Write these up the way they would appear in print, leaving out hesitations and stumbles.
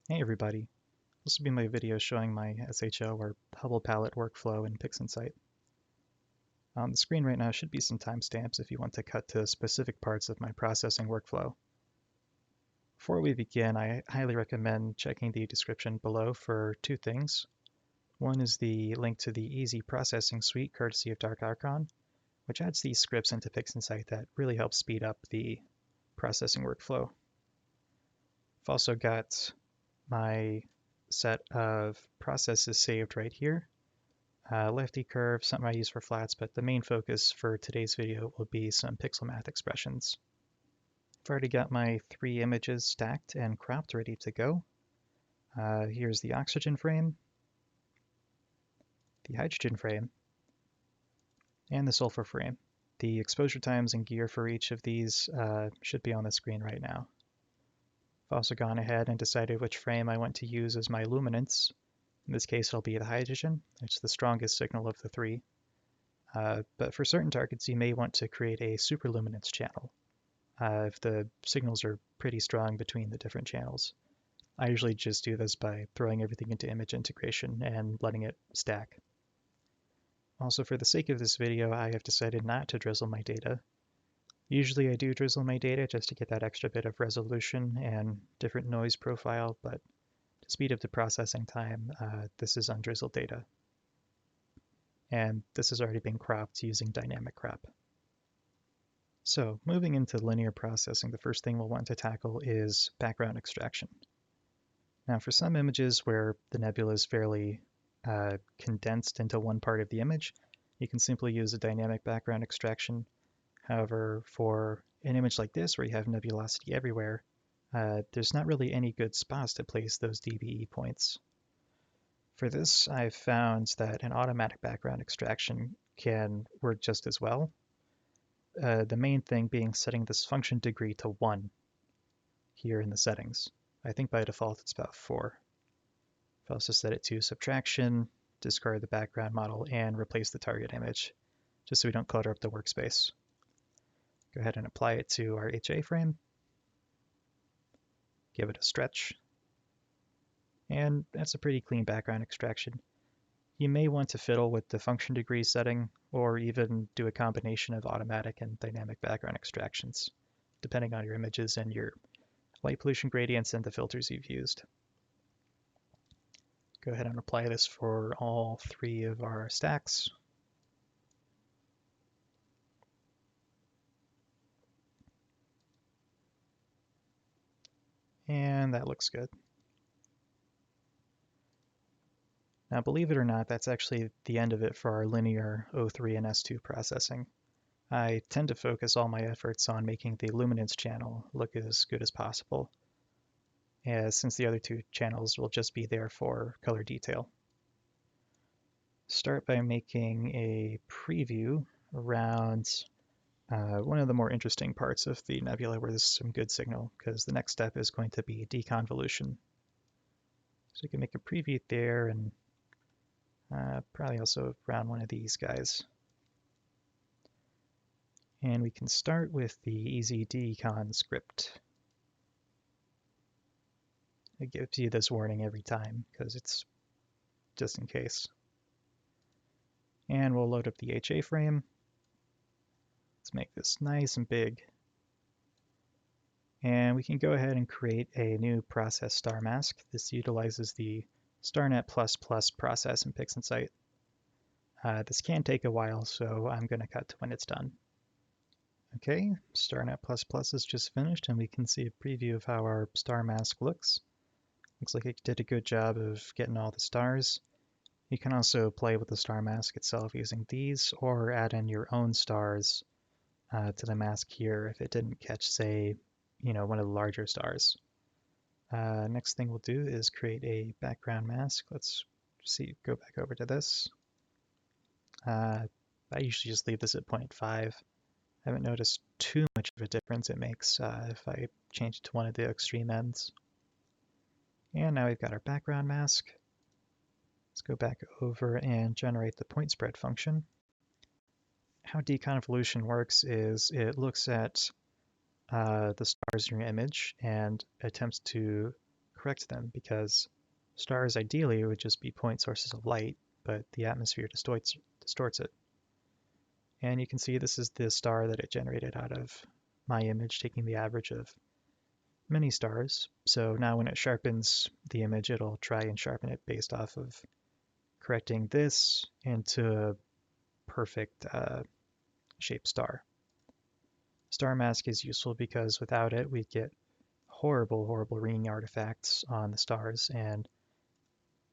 Hey everybody, this will be my video showing my SHO or Hubble palette workflow in PixInsight. On the screen right now should be some timestamps if you want to cut to specific parts of my processing workflow. Before we begin, I highly recommend checking the description below for two things. One is the link to the Easy Processing Suite courtesy of Dark Archon, which adds these scripts into PixInsight that really help speed up the processing workflow. I've also got my set of processes saved right here. Lefty curve, something I use for flats, but the main focus for today's video will be some pixel math expressions. I've already got my 3 images stacked and cropped ready to go. Here's the oxygen frame, the hydrogen frame, and the sulfur frame. The exposure times and gear for each of these should be on the screen right now. I've also gone ahead and decided which frame I want to use as my luminance. In this case, it'll be the hydrogen. It's the strongest signal of the 3. But for certain targets, you may want to create a superluminance channel if the signals are pretty strong between the different channels. I usually just do this by throwing everything into image integration and letting it stack. Also, for the sake of this video, I have decided not to drizzle my data. Usually I do drizzle my data just to get that extra bit of resolution and different noise profile, but to speed up the processing time, this is undrizzled data. And this has already been cropped using dynamic crop. So moving into linear processing, the first thing we'll want to tackle is background extraction. Now for some images where the nebula is fairly condensed into one part of the image, you can simply use a dynamic background extraction. However, for an image like this where you have nebulosity everywhere, there's not really any good spots to place those DBE points. For this, I've found that an automatic background extraction can work just as well. The main thing being setting this function degree to 1 here in the settings. I think by default it's about 4. I've also set it to subtraction, discard the background model, and replace the target image, just so we don't clutter up the workspace. Go ahead and apply it to our HA frame. Give it a stretch. And that's a pretty clean background extraction. You may want to fiddle with the function degree setting, or even do a combination of automatic and dynamic background extractions, depending on your images and your light pollution gradients and the filters you've used. Go ahead and apply this for all 3 of our stacks. And that looks good. Now, believe it or not, that's actually the end of it for our linear O3 and S2 processing. I tend to focus all my efforts on making the luminance channel look as good as possible, since the other 2 channels will just be there for color detail. Start by making a preview around one of the more interesting parts of the nebula where there's some good signal, because the next step is going to be deconvolution. So you can make a preview there, and probably also around one of these guys. And we can start with the easy decon script. It gives you this warning every time because it's just in case. And we'll load up the HA frame. Let's make this nice and big. And we can go ahead and create a new process star mask. This utilizes the StarNet++ process in PixInsight. This can take a while, so I'm going to cut to when it's done. Okay, StarNet++ is just finished, and we can see a preview of how our star mask looks. Looks like it did a good job of getting all the stars. You can also play with the star mask itself using these, or add in your own stars to the mask here if it didn't catch, say, one of the larger stars. Next thing we'll do is create a background mask. Let's see, go back over to this. I usually just leave this at 0.5. I haven't noticed too much of a difference it makes if I change it to one of the extreme ends. And now we've got our background mask. Let's go back over and generate the point spread function. How deconvolution works is it looks at the stars in your image and attempts to correct them, because stars ideally would just be point sources of light, but the atmosphere distorts it. And you can see this is the star that it generated out of my image, taking the average of many stars. So now when it sharpens the image, it'll try and sharpen it based off of correcting this into a perfect shaped star. Star mask is useful because without it, we'd get horrible, horrible ringing artifacts on the stars, and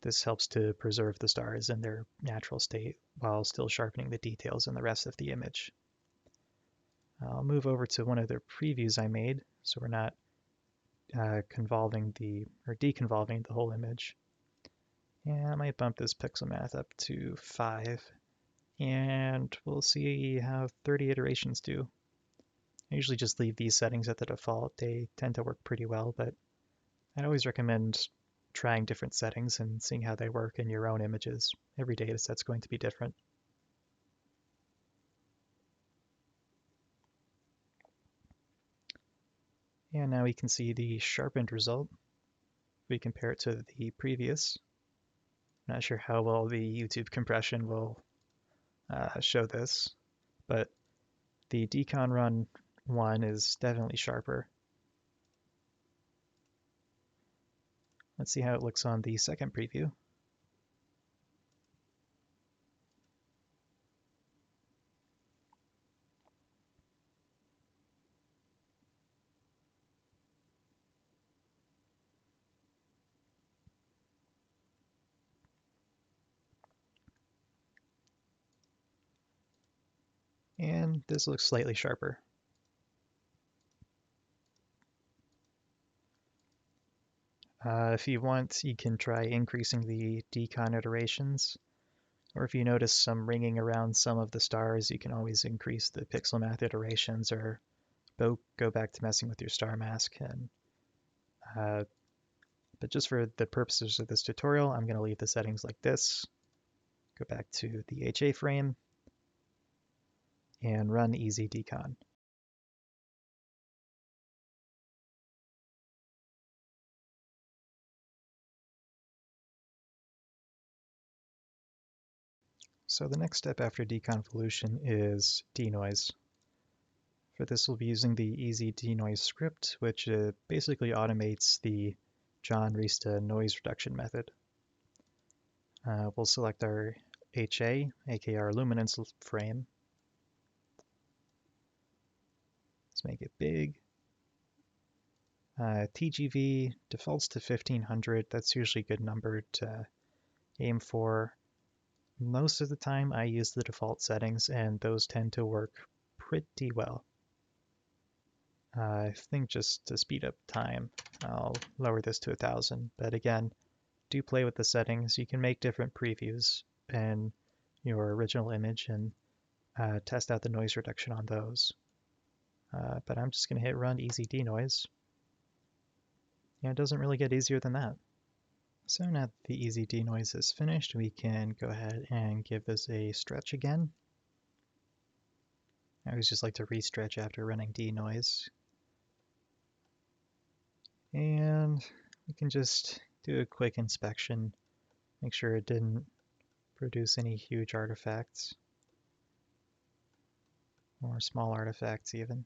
this helps to preserve the stars in their natural state while still sharpening the details in the rest of the image. I'll move over to one of the previews I made, so we're not deconvolving the whole image. And I might bump this pixel math up to 5, and we'll see how 30 iterations do. I usually just leave these settings at the default. They tend to work pretty well, but I'd always recommend trying different settings and seeing how they work in your own images. Every dataset's going to be different. And now we can see the sharpened result. We compare it to the previous. I'm not sure how well the YouTube compression will show this, but the Decon Run 1 is definitely sharper. Let's see how it looks on the second preview. And this looks slightly sharper. If you want, you can try increasing the decon iterations, or if you notice some ringing around some of the stars, you can always increase the pixel math iterations or go back to messing with your star mask. But just for the purposes of this tutorial, I'm going to leave the settings like this. Go back to the HA frame and run easy decon. So the next step after deconvolution is denoise. For this, we'll be using the easy denoise script, which basically automates the John Rista noise reduction method. We'll select our HA, aka our luminance frame. Let's make it big. TGV defaults to 1500. That's usually a good number to aim for. Most of the time I use the default settings, and those tend to work pretty well. I think just to speed up time, I'll lower this to 1000. But again, do play with the settings. You can make different previews in your original image and test out the noise reduction on those. But I'm just going to hit run easy denoise. Yeah, it doesn't really get easier than that. So now that the easy denoise is finished, we can go ahead and give this a stretch again. I always just like to re-stretch after running denoise. And we can just do a quick inspection, make sure it didn't produce any huge artifacts, or small artifacts even.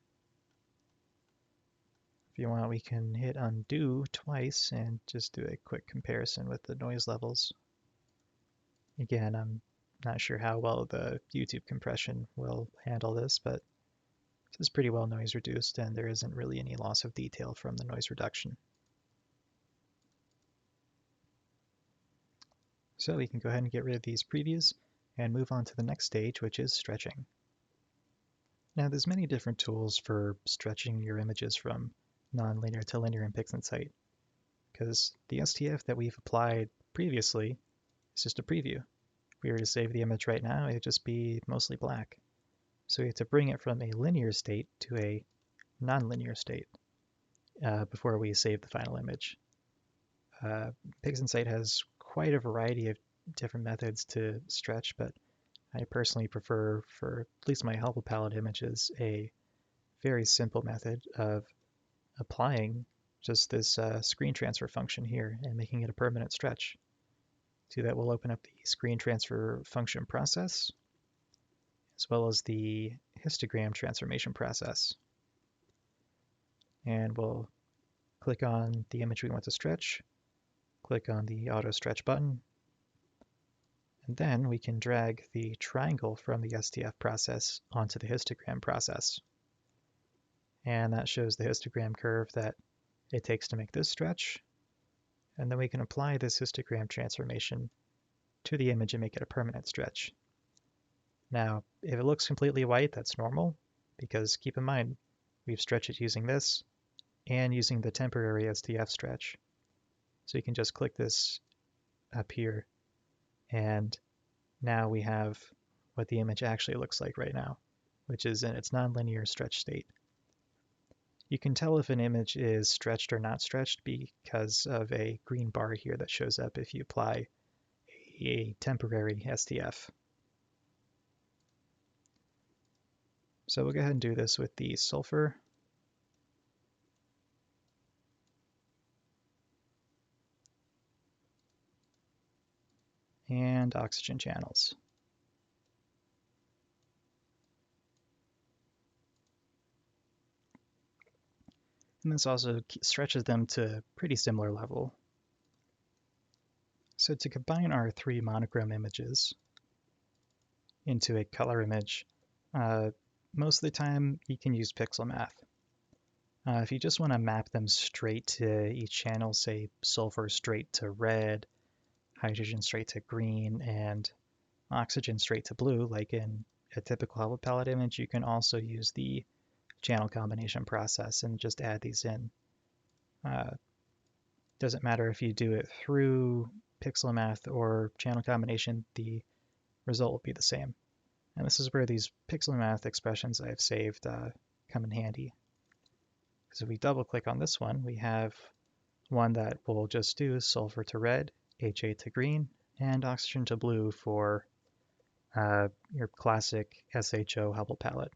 If you want, we can hit undo twice and just do a quick comparison with the noise levels. Again, I'm not sure how well the YouTube compression will handle this, but this is pretty well noise reduced, and there isn't really any loss of detail from the noise reduction. So we can go ahead and get rid of these previews and move on to the next stage, which is stretching. Now there's many different tools for stretching your images from nonlinear to linear in PixInsight, because the STF that we've applied previously is just a preview. If we were to save the image right now, it'd just be mostly black. So we have to bring it from a linear state to a nonlinear state before we save the final image. PixInsight has quite a variety of different methods to stretch, but I personally prefer, for at least my Hubble palette images, a very simple method of applying just this screen transfer function here and making it a permanent stretch. To that, we'll open up the screen transfer function process, as well as the histogram transformation process. And we'll click on the image we want to stretch, click on the auto stretch button, and then we can drag the triangle from the STF process onto the histogram process. And that shows the histogram curve that it takes to make this stretch. And then we can apply this histogram transformation to the image and make it a permanent stretch. Now, if it looks completely white, that's normal, because keep in mind, we've stretched it using this and using the temporary STF stretch. So you can just click this up here, and now we have what the image actually looks like right now, which is in its nonlinear stretch state. You can tell if an image is stretched or not stretched because of a green bar here that shows up if you apply a temporary STF. So we'll go ahead and do this with the sulfur. And oxygen channels. And this also stretches them to a pretty similar level. So to combine our three monochrome images into a color image, most of the time you can use pixel math. If you just want to map them straight to each channel, say sulfur straight to red, hydrogen straight to green, and oxygen straight to blue, like in a typical Hubble palette image, you can also use the channel combination process and just add these in. Doesn't matter if you do it through pixel math or channel combination, the result will be the same. And this is where these pixel math expressions I've saved come in handy. Because if we double click on this one, we have one that will just do sulfur to red, HA to green, and oxygen to blue for your classic SHO Hubble palette.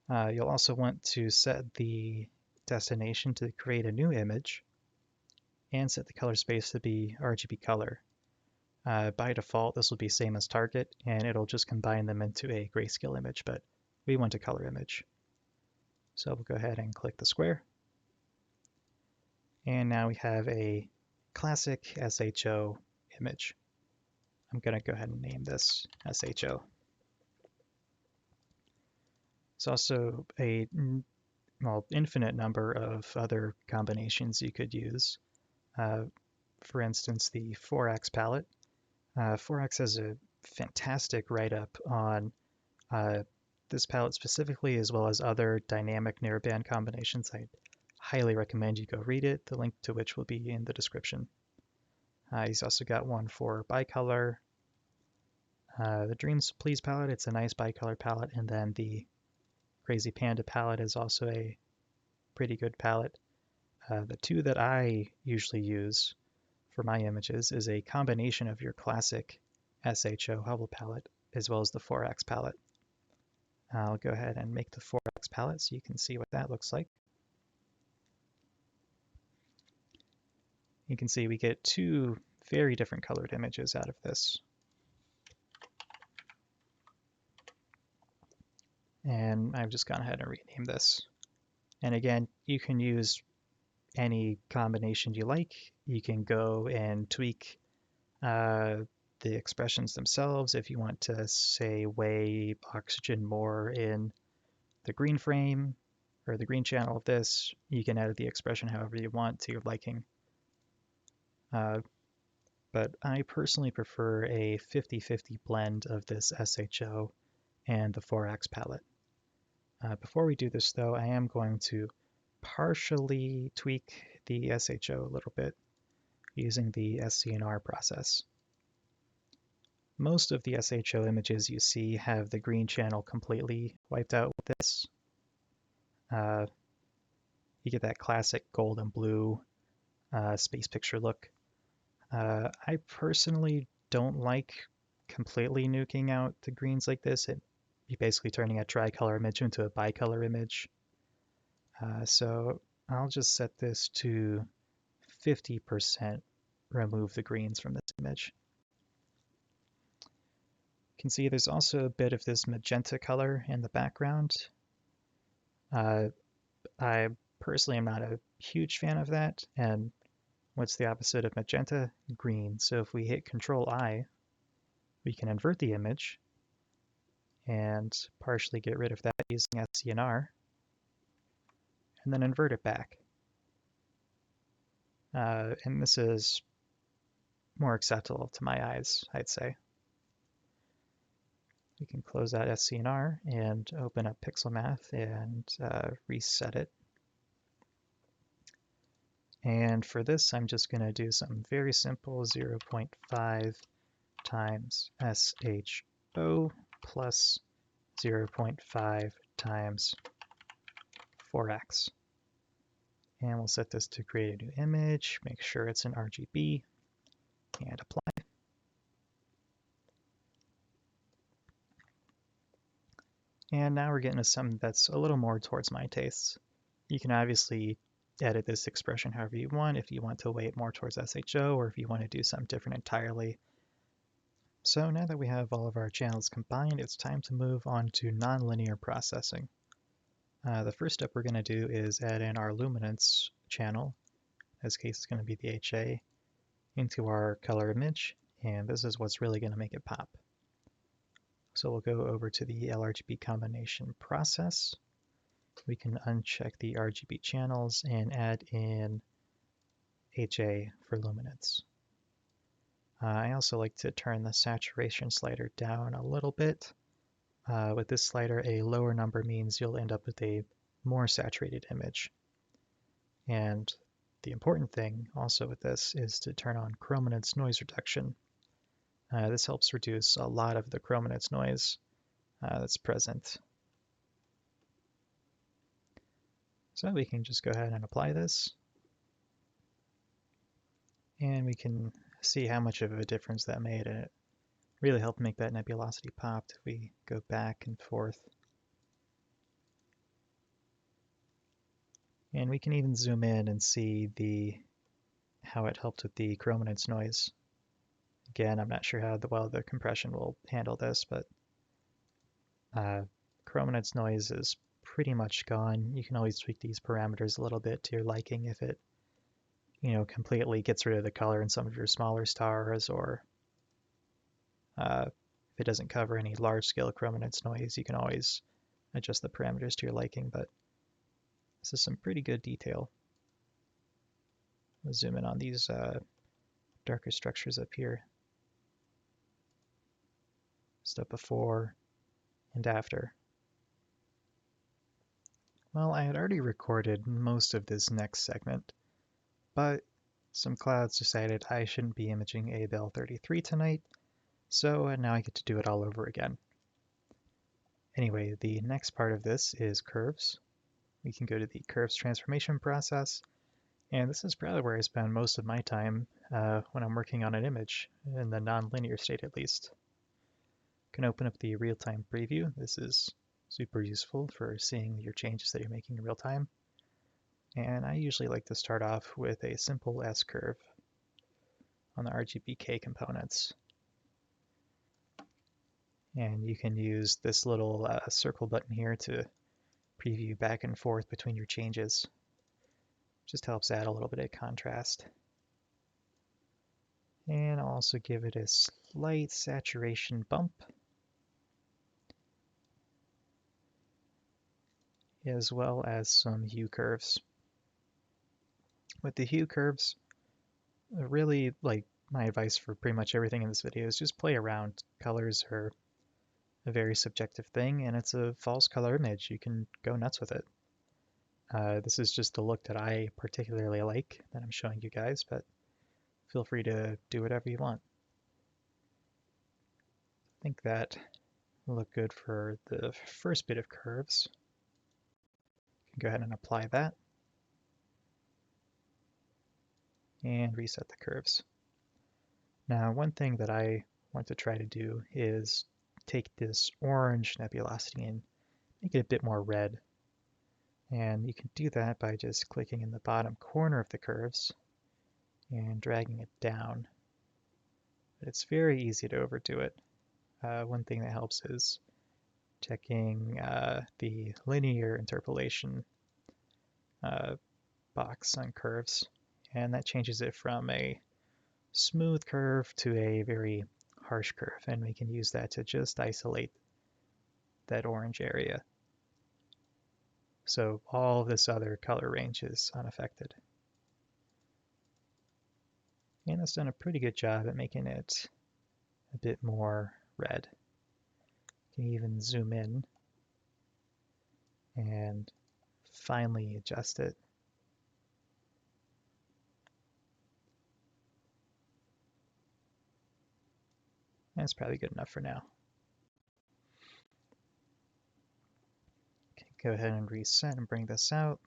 You'll also want to set the destination to create a new image and set the color space to be RGB color. By default, this will be same as target, and it'll just combine them into a grayscale image, but we want a color image. So we'll go ahead and click the square. And now we have a classic SHO image. I'm going to go ahead and name this SHO. There's also a infinite number of other combinations you could use. For instance, the 4X palette. 4X has a fantastic write-up on this palette specifically, as well as other dynamic narrowband combinations. I highly recommend you go read it, the link to which will be in the description. He's also got one for bicolor. The Dreams Please palette, it's a nice bicolor palette, and then the Crazy Panda palette is also a pretty good palette. The two that I usually use for my images is a combination of your classic SHO Hubble palette as well as the 4X palette. I'll go ahead and make the 4X palette so you can see what that looks like. You can see we get two very different colored images out of this. And I've just gone ahead and renamed this. And again, you can use any combination you like. You can go and tweak the expressions themselves. If you want to, say, weigh oxygen more in the green frame or the green channel of this, you can edit the expression however you want to your liking. But I personally prefer a 50-50 blend of this SHO and the 4X palette. Before we do this, though, I am going to partially tweak the SHO a little bit using the SCNR process. Most of the SHO images you see have the green channel completely wiped out with this. You get that classic gold and blue space picture look. I personally don't like completely nuking out the greens like this. You're basically turning a tricolor image into a bicolor image. So I'll just set this to 50% remove the greens from this image. You can see there's also a bit of this magenta color in the background. I personally am not a huge fan of that, and what's the opposite of magenta? Green. So if we hit Control-I, we can invert the image and partially get rid of that using ACDNR, and then invert it back. And this is more acceptable to my eyes, I'd say. We can close out SCNR and open up Pixel Math and reset it. And for this, I'm just going to do something very simple, 0.5 times SHO plus 0.5 times 4x. And we'll set this to create a new image, make sure it's in RGB, and apply. And now we're getting to something that's a little more towards my tastes. You can obviously edit this expression however you want, if you want to weigh it more towards SHO, or if you want to do something different entirely. So now that we have all of our channels combined, it's time to move on to nonlinear processing. The first step we're going to do is add in our luminance channel, in this case it's going to be the HA, into our color image, and this is what's really going to make it pop. So we'll go over to the LRGB combination process. We can uncheck the RGB channels and add in HA for luminance. I also like to turn the saturation slider down a little bit. With this slider, a lower number means you'll end up with a more saturated image. And the important thing also with this is to turn on chrominance noise reduction. This helps reduce a lot of the chrominance noise that's present. So we can just go ahead and apply this. And we can see how much of a difference that made, and it really helped make that nebulosity pop if we go back and forth. And we can even zoom in and see how it helped with the chrominance noise. Again, I'm not sure how well the compression will handle this, but chrominance noise is pretty much gone. You can always tweak these parameters a little bit to your liking if it, completely gets rid of the color in some of your smaller stars, or if it doesn't cover any large-scale chrominance noise, you can always adjust the parameters to your liking, but this is some pretty good detail. I'll zoom in on these darker structures up here. Step before and after. Well, I had already recorded most of this next segment, but some clouds decided I shouldn't be imaging Abell 33 tonight, so now I get to do it all over again. Anyway, the next part of this is curves. We can go to the curves transformation process, and this is probably where I spend most of my time when I'm working on an image, in the nonlinear state at least. You can open up the real-time preview. This is super useful for seeing your changes that you're making in real time. And I usually like to start off with a simple S-curve on the RGBK components. And you can use this little circle button here to preview back and forth between your changes. Just helps add a little bit of contrast. And I'll also give it a slight saturation bump, as well as some hue curves. With the hue curves, really, like, my advice for pretty much everything in this video is just play around. Colors are a very subjective thing, and it's a false color image. You can go nuts with it. This is just the look that I particularly like that I'm showing you guys, but feel free to do whatever you want. I think that will look good for the first bit of curves. You can go ahead and apply that. And reset the curves. Now, one thing that I want to try to do is take this orange nebulosity and make it a bit more red. And you can do that by just clicking in the bottom corner of the curves and dragging it down. But it's very easy to overdo it. One thing that helps is checking the linear interpolation box on curves, and that changes it from a smooth curve to a very harsh curve, and we can use that to just isolate that orange area. So all this other color range is unaffected. And it's done a pretty good job at making it a bit more red. You can even zoom in and finely adjust it. That's probably good enough for now. Okay, go ahead and reset and bring this out.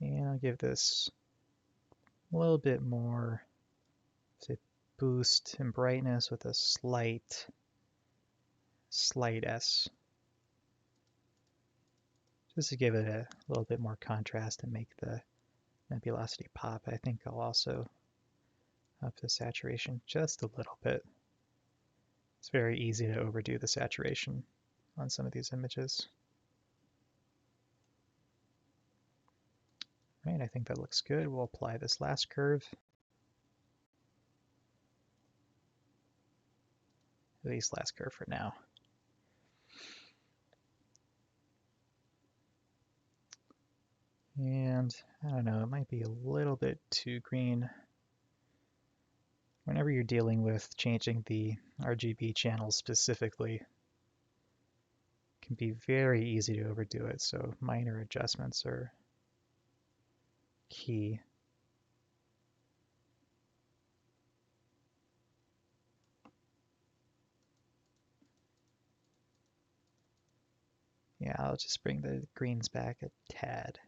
And I'll give this a little bit more, say, boost in brightness with a slight S. Just to give it a little bit more contrast and make the nebulosity pop. I think I'll also up the saturation just a little bit. It's very easy to overdo the saturation on some of these images. Right, I think that looks good. We'll apply this last curve. At least last curve for now. And I don't know, it might be a little bit too green. Whenever you're dealing with changing the RGB channels specifically, it can be very easy to overdo it, so minor adjustments are key. Yeah, I'll just bring the greens back a tad.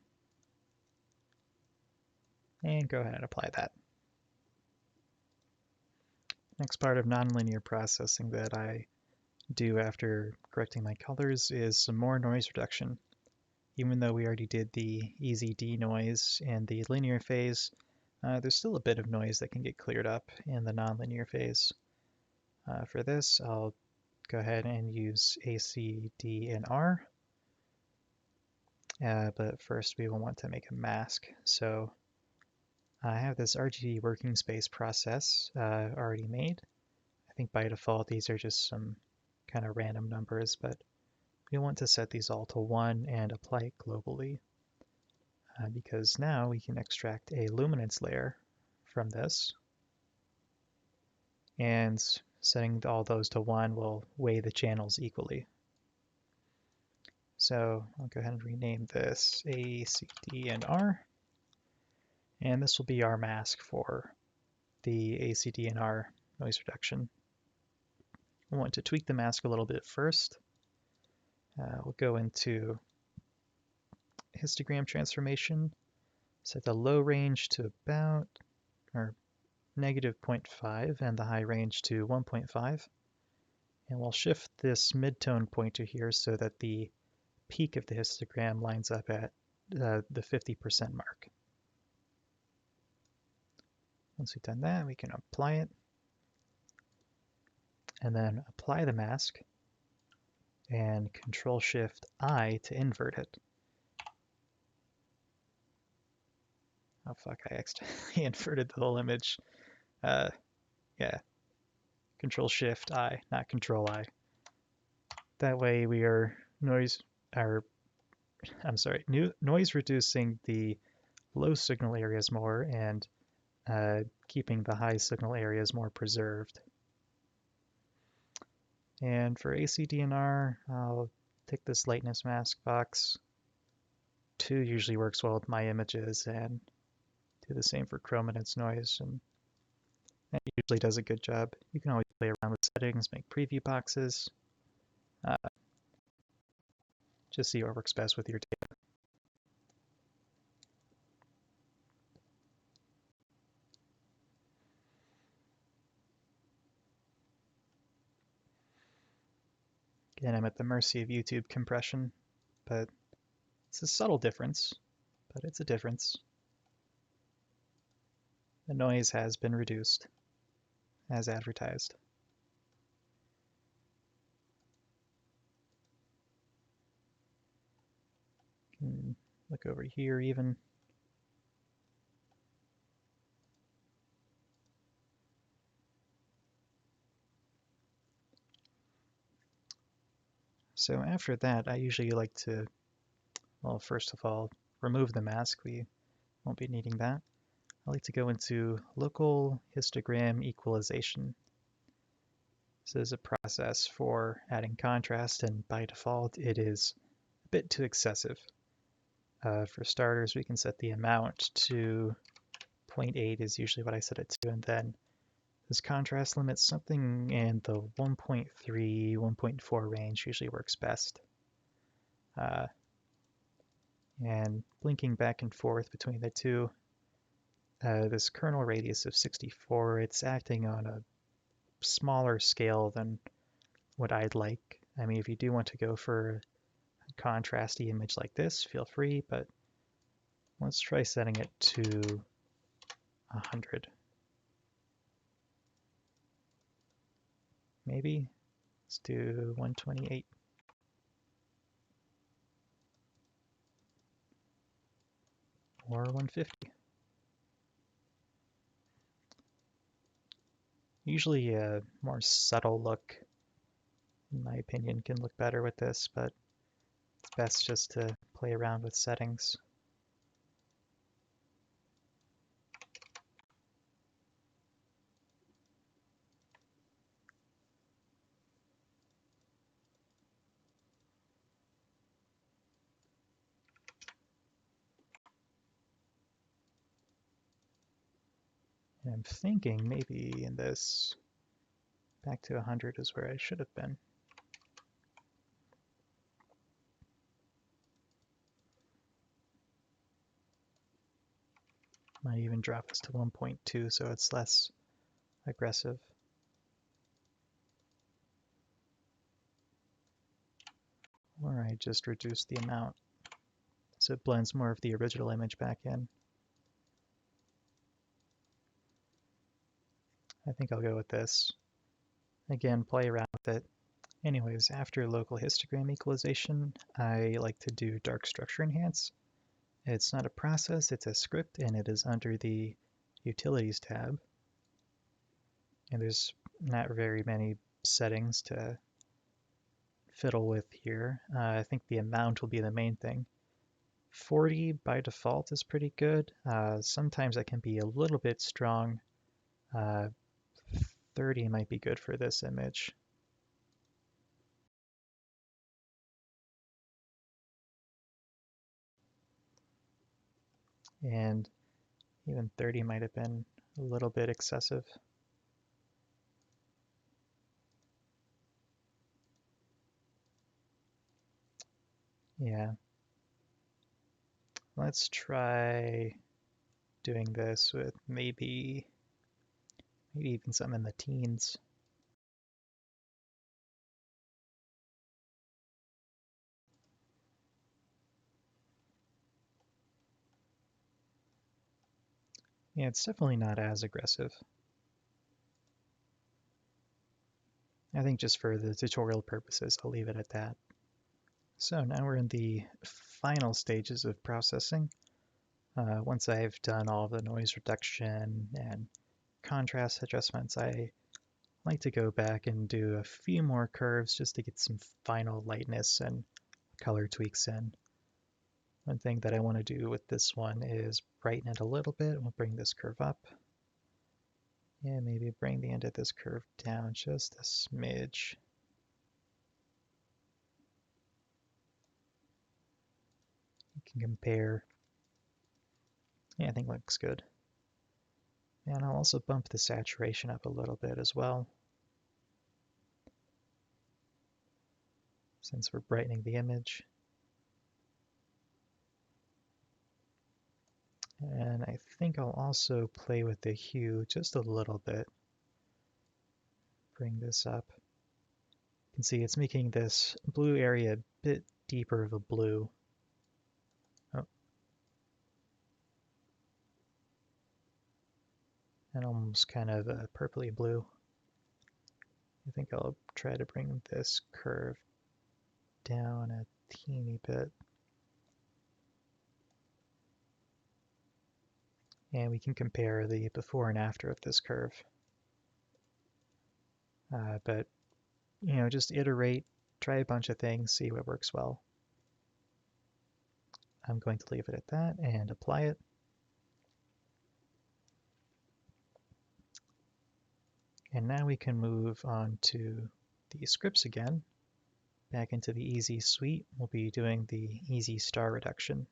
And go ahead and apply that. Next part of nonlinear processing that I do after correcting my colors is some more noise reduction. Even though we already did the easy denoise in the linear phase, there's still a bit of noise that can get cleared up in the nonlinear phase. For this, I'll go ahead and use ACDNR. But first we will want to make a mask. So I have this RGB working space process already made. I think by default these are just some kind of random numbers, but we want to set these all to 1 and apply it globally. Because now we can extract a luminance layer from this. And setting all those to 1 will weigh the channels equally. So I'll go ahead and rename this ACDNR. And this will be our mask for the ACDNR noise reduction. We want to tweak the mask a little bit first. We'll go into histogram transformation, set the low range to about, or negative 0.5 and the high range to 1.5. And we'll shift this midtone pointer here so that the peak of the histogram lines up at the 50% mark. Once we've done that, we can apply it and then apply the mask and Control-Shift-I to invert it. Oh fuck, I accidentally inverted the whole image. Yeah, Control-Shift-I, not Control-I. That way we are noise reducing the low signal areas more and keeping the high signal areas more preserved. And for ACDNR, I'll take this lightness mask box. 2 usually works well with my images, and do the same for chrominance noise, and that usually does a good job. You can always play around with settings, make preview boxes. Just see what works best with your data. Again, I'm at the mercy of YouTube compression, but It's a subtle difference, but it's a difference. The noise has been reduced, as advertised. Look over here even. So after that, I usually like to, well, first of all, remove the mask. We won't be needing that. I like to go into local histogram equalization. This is a process for adding contrast, and by default, it is a bit too excessive. For starters, we can set the amount to 0.8 is usually what I set it to, and then this contrast limit, something in the 1.3, 1.4 range usually works best. And blinking back and forth between the two, this kernel radius of 64, it's acting on a smaller scale than what I'd like. I mean, if you do want to go for a contrasty image like this, feel free, but let's try setting it to 100. Maybe. Let's do 128. Or 150. Usually a more subtle look, in my opinion, can look better with this, but it's best just to play around with settings. And I'm thinking maybe in this, back to 100 is where I should have been. Might even drop this to 1.2 so it's less aggressive. Or I just reduce the amount so it blends more of the original image back in. I think I'll go with this. Again, play around with it. Anyways, after local histogram equalization, I like to do dark structure enhance. It's not a process, it's a script, and it is under the Utilities tab. And there's not very many settings to fiddle with here. I think the amount will be the main thing. 40 by default is pretty good. Sometimes that can be a little bit strong. 30 might be good for this image. And even 30 might have been a little bit excessive. Yeah. Let's try doing this with maybe even something in the teens. Yeah, it's definitely not as aggressive. I think just for the tutorial purposes, I'll leave it at that. So now we're in the final stages of processing. Once I've done all the noise reduction and contrast adjustments, I like to go back and do a few more curves just to get some final lightness and color tweaks in. One thing that I want to do with this one is brighten it a little bit. We'll bring this curve up. And maybe bring the end of this curve down just a smidge. You can compare. Yeah, I think looks good. And I'll also bump the saturation up a little bit as well, since we're brightening the image. And I think I'll also play with the hue just a little bit. Bring this up. You can see it's making this blue area a bit deeper of a blue. and almost kind of purpley blue. I think I'll try to bring this curve down a teeny bit. And we can compare the before and after of this curve. But, you know, just iterate, try a bunch of things, see what works well. I'm going to leave it at that and apply it. And now we can move on to the scripts again. Back into the Easy suite, we'll be doing the Easy Star Reduction.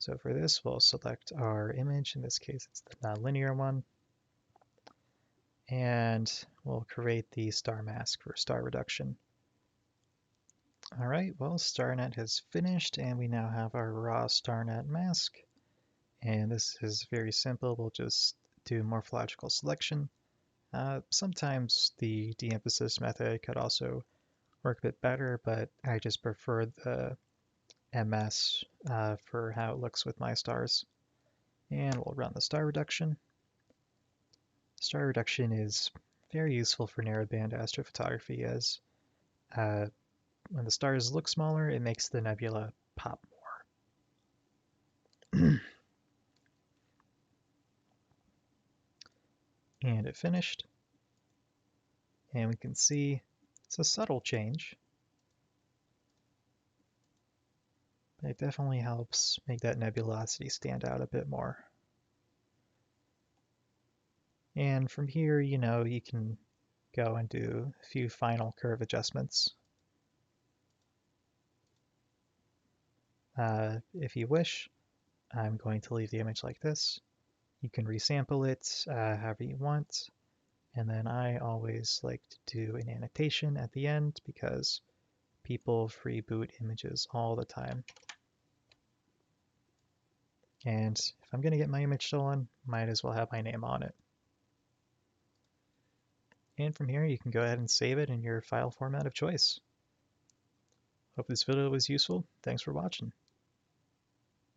So for this, we'll select our image. In this case, it's the nonlinear one. And we'll create the star mask for star reduction. All right, well, StarNet has finished, and we now have our raw StarNet mask. And this is very simple. We'll just do morphological selection. Sometimes the de-emphasis method could also work a bit better, but I just prefer the MS for how it looks with my stars. And we'll run the star reduction. Star reduction is very useful for narrowband astrophotography, as when the stars look smaller, it makes the nebula pop more. And it finished. And we can see it's a subtle change, but it definitely helps make that nebulosity stand out a bit more. And from here, you know, you can go and do a few final curve adjustments. If you wish, I'm going to leave the image like this. You can resample it however you want. And then I always like to do an annotation at the end because people freeboot images all the time. And if I'm going to get my image stolen, might as well have my name on it. And from here, you can go ahead and save it in your file format of choice. Hope this video was useful. Thanks for watching.